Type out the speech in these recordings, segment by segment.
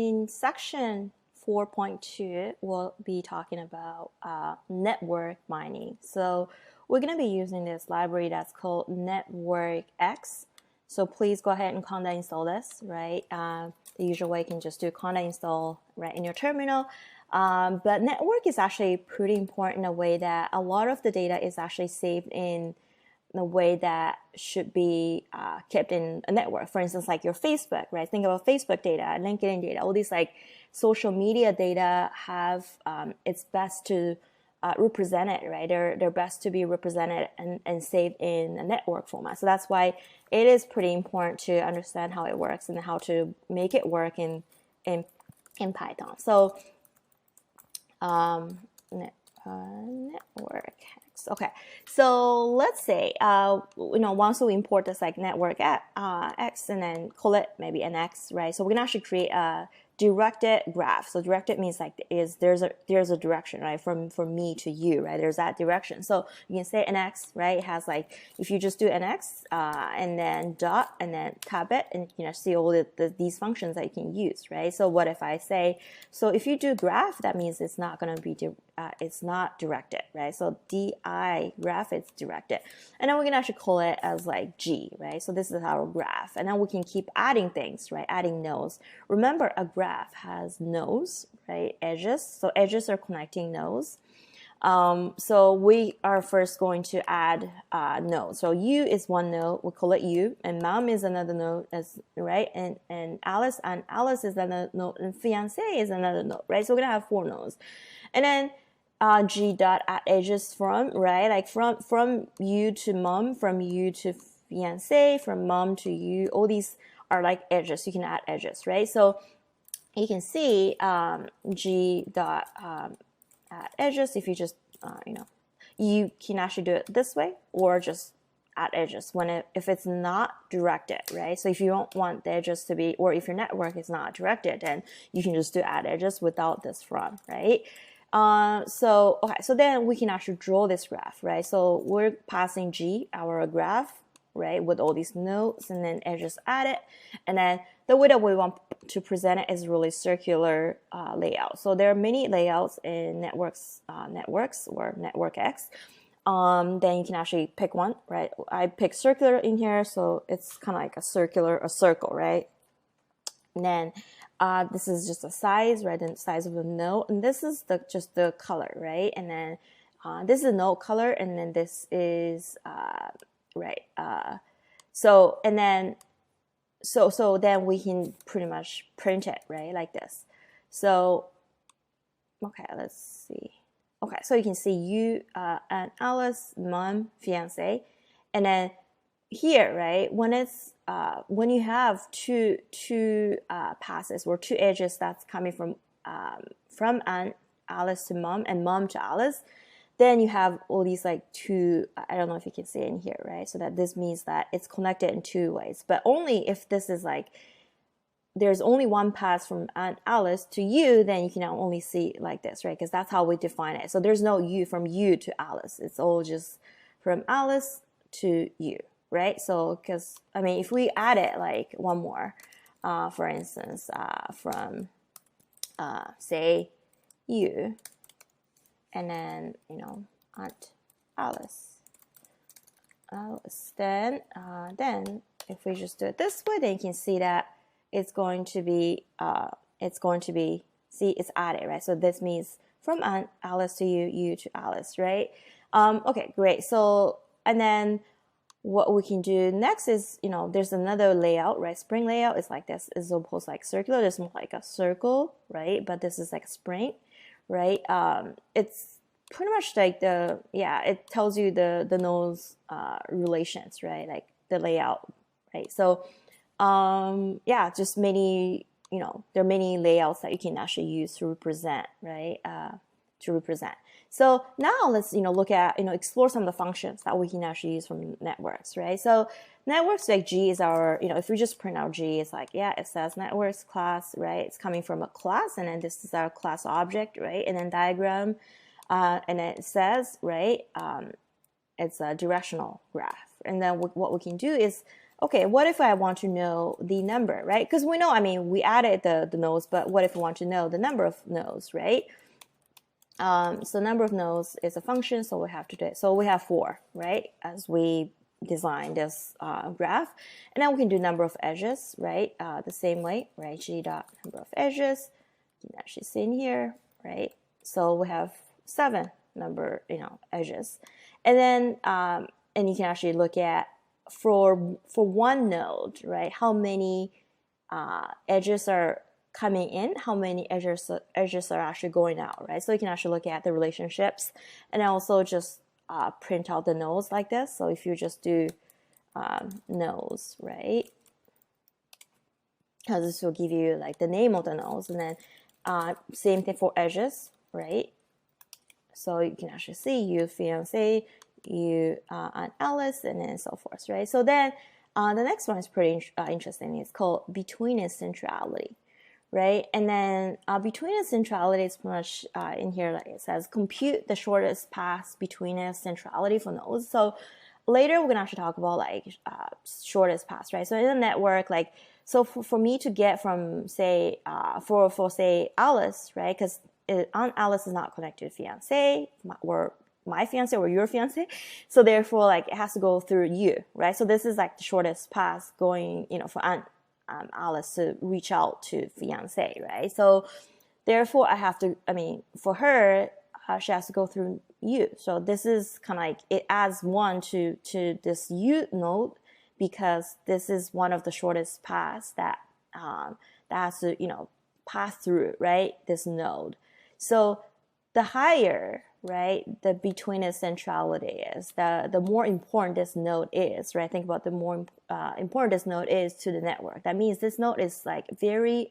in section 4.2, we'll be talking about network mining. So we're going to be using this library that's called NetworkX. So please go ahead and conda install this, right? The usual way you can just do conda install right in your terminal. But network is actually pretty important in a way that a lot of the data is actually saved in the way that should be kept in a network. For instance, like your Facebook, right? Think about Facebook data, LinkedIn data, all these like social media data have, it's best to represent it, right? They're best to be represented and saved in a network format. So that's why it is pretty important to understand how it works and how to make it work in Python. So network. Okay, so let's say once we import this like network X and then call it maybe NX, right? So we're gonna actually create a directed graph. So directed means like there's a direction, right, from me to you, right? There's that direction. So you can say NX, right? It has like, if you just do NX and then dot and then tab it, and you know, see all these functions that you can use, right? So what if I say, so if you do graph, that means it's not going to be it's not directed, right? So DI graph, it's directed, and then we can actually call it as like G, right? So this is our graph, and then we can keep adding things, right? Adding nodes. Remember, a graph has nodes, right? Edges. So edges are connecting nodes. So we are first going to add nodes. So U is one node, we call it U, and mom is another node, right? And Alice is another node, and fiance is another node, right? So we're gonna have 4 nodes, and then G dot add edges from, right? Like from you to mom, from you to fiance, from mom to you. All these are like edges. You can add edges, right? So you can see G dot add edges. If you just you can actually do it this way, or just add edges if it's not directed, right? So if you don't want the edges to be, or if your network is not directed, then you can just do add edges without this from, right? So then we can actually draw this graph, right? So we're passing G, our graph, right, with all these nodes and then edges added, and then the way that we want to present it is really circular layout. So there are many layouts in networks or NetworkX. Then you can actually pick one, right? I pick circular in here, so it's kind of like a circle, right? And then this is just a size, right? And size of the node, and this is just the color, right? And then this is the node color, and then this is right. So then we can pretty much print it, right, like this. So okay, let's see. Okay, so you can see you and Alice, mom, fiance, and then here, right, when it's when you have two passes or 2 edges that's coming from Alice to mom and mom to Alice, then you have all these like 2, I don't know if you can see it in here, right? So that this means that it's connected in 2 ways, but only if this is like, there's only one pass from Alice to you, then you can only see like this, right? Because that's how we define it. So there's no you from you to Alice. It's all just from Alice to you, right? So, because, I mean, if we add it like one more, for instance, from, say, you, and then, Aunt Alice. Then if we just do it this way, then you can see that it's going to be, see, it's added, right? So this means from Aunt Alice to you, you to Alice, right? Okay, great. So, and then what we can do next is, there's another layout, right? Spring layout is like this, is opposed like circular. There's more like a circle, right? But this is like a spring, right? It's pretty much like it tells you the nodes relations, right? Like the layout, right? So just many, there are many layouts that you can actually use to represent, right? So now let's look at explore some of the functions that we can actually use from networks, right? So networks, like G is our, if we just print out G, it's like, it says networks class, right? It's coming from a class, and then this is our class object, right? And then diagram, and then it says, right, it's a directional graph. And then what we can do is okay, what if I want to know the number, right? Because we know, I mean, we added the nodes, but what if we want to know the number of nodes, right? So number of nodes is a function, so we have to do it. So we have 4, right? As we design this graph. And then we can do number of edges, right? The same way, right? G dot number of edges. You can actually see in here, right? So we have 7 number, edges. And then, and you can actually look at for one node, right? How many edges are coming in, how many edges are actually going out, right? So you can actually look at the relationships and also just print out the nodes like this. So if you just do nodes, right? Because this will give you like the name of the nodes, and then same thing for edges, right? So you can actually see you fiance, you and Alice, and then so forth, right? So then the next one is pretty interesting. It's called betweenness centrality, right? And then betweenness centrality is pretty much in here, like it says, compute the shortest path betweenness centrality for nodes. So later we're gonna actually talk about like shortest path, right? So in a network, like, so for me to get from say for say Alice, right? Because Aunt Alice is not connected to fiance or my fiance or your fiance, so therefore like it has to go through you, right? So this is like the shortest path going, for Aunt Alice to reach out to fiance, right? So therefore I have to, for her, she has to go through you. So this is kind of like it adds 1 to this you node, because this is one of the shortest paths that that has to pass through, right, this node. So the higher, right, the betweenness centrality is, the more important this node is, right? Think about the more important this node is to the network. That means this node is like very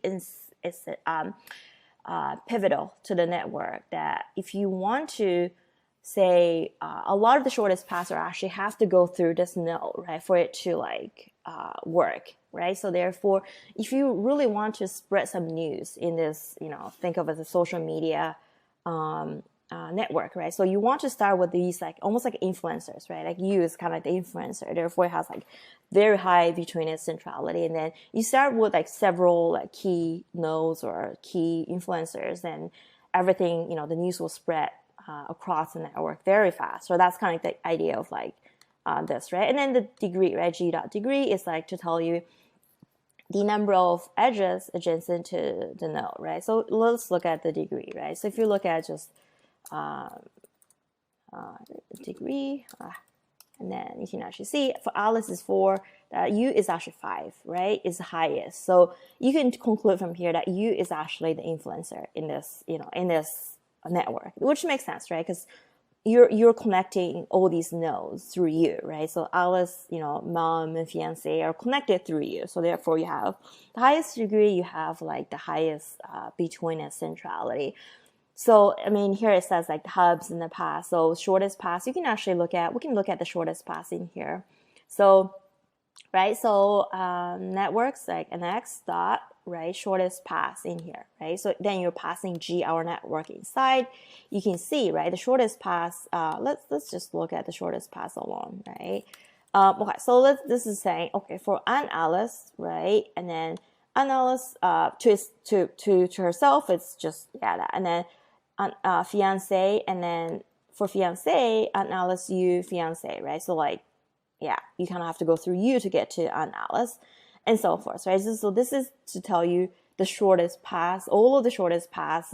pivotal to the network, that if you want to say a lot of the shortest paths are actually have to go through this node, right, for it to like work, right? So therefore, if you really want to spread some news in this, think of it as a social media network, right? So you want to start with these like almost like influencers, right? Like you is kind of like the influencer, therefore it has like very high betweenness centrality. And then you start with like several like key nodes or key influencers, and everything, the news will spread across the network very fast. So that's kind of like the idea of like this, right? And then the degree, right? G dot degree is like to tell you the number of edges adjacent to the node, right? So let's look at the degree, right? So if you look at just degree, and then you can actually see for Alice is 4, that U is actually 5, right? Is the highest. So you can conclude from here that U is actually the influencer in this, in this network, which makes sense, right? Because you're connecting all these nodes through you, right? So Alice, mom and fiance are connected through you. So therefore you have the highest degree, you have like the highest betweenness centrality. So, here it says like the hubs in the path. So shortest path, you can actually we can look at the shortest path in here. So, right, so networks like NX dot, right, shortest path in here, right? So then you're passing G, our network inside. You can see, right, the shortest path, let's just look at the shortest path alone, right? Okay, so this is saying, okay, for Aunt Alice, right, and then Aunt Alice to herself, it's just, that, and then fiance, and then for fiance, Aunt Alice, you, fiance, right? So like, you kind of have to go through you to get to Aunt Alice, and so forth, right? So this is to tell you the shortest path, all of the shortest paths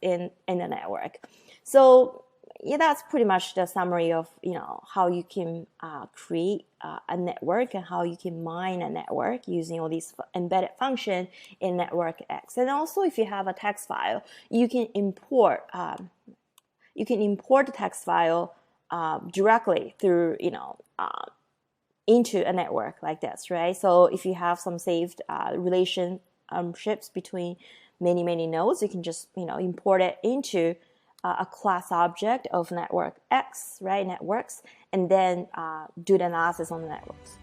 in the network. So that's pretty much the summary of how you can create a network and how you can mine a network using all these embedded function in network X. And also, if you have a text file, you can import the text file directly through into a network like this, right? So if you have some saved relationships between many nodes, you can just import it into a class object of network X, right? Networks, and then do the analysis on the networks.